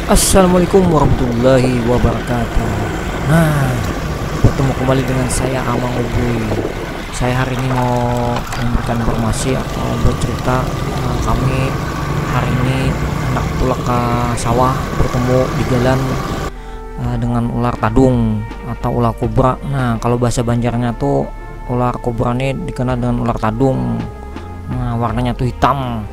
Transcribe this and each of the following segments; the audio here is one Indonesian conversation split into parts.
Assalamualaikum warahmatullahi wabarakatuh. Nah, bertemu kembali dengan saya Amang Ubuy. Saya hari ini mau memberikan informasi atau bercerita. Kami hari ini hendak pulang ke sawah, bertemu di jalan dengan ular tadung atau ular kobra. Nah, kalau bahasa Banjarnya tuh ular kobra ini dikenal dengan ular tadung. Nah, warnanya tuh hitam.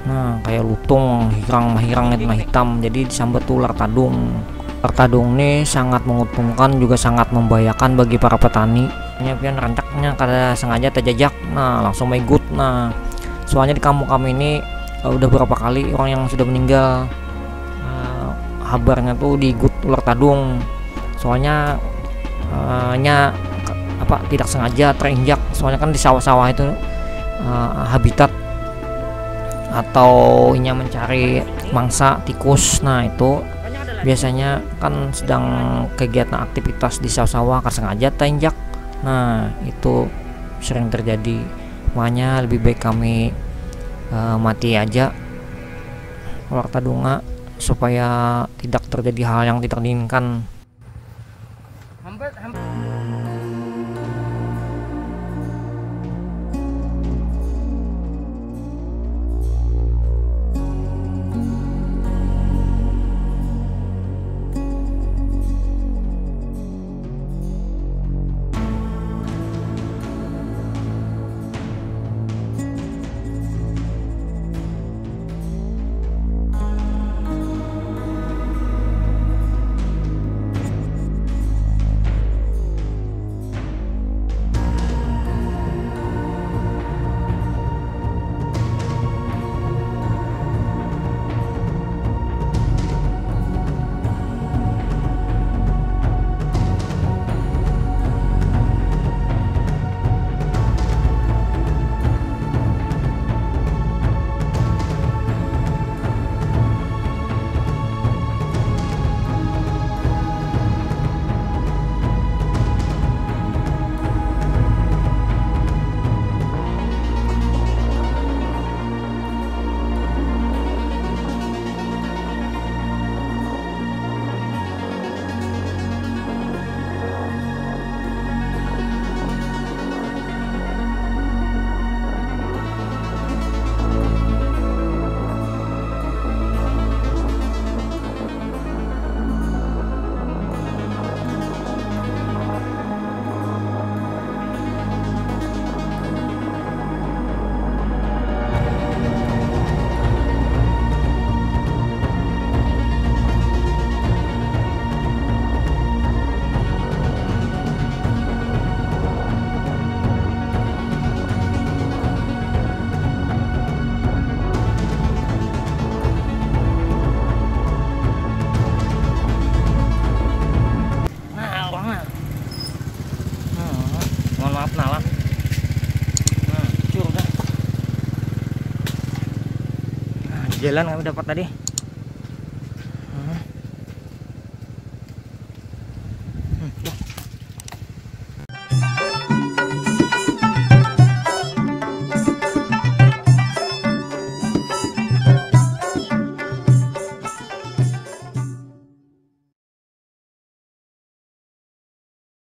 Nah, kayak lutung, hirang itu hitam. Jadi disambat ular tadung. Ular tadung ini sangat menguntungkan juga sangat membahayakan bagi para petani. Hanya pian rancaknya kada sengaja terjajak. Nah, langsung megut. Nah, soalnya di kampung kami ini udah beberapa kali orang yang sudah meninggal. Kabarnya tuh digut ular tadung. Soalnya tidak sengaja terinjak. Soalnya kan di sawah-sawah itu habitat atau nya mencari mangsa tikus. Nah, itu biasanya kan sedang kegiatan aktivitas di sawah-sawah kan sengaja terinjak. Nah, itu sering terjadi. Makanya lebih baik kami mati aja ular tadunga supaya tidak terjadi hal yang tidak diinginkan. Mohon maaf Nala. Nah, jalan kami dapat tadi.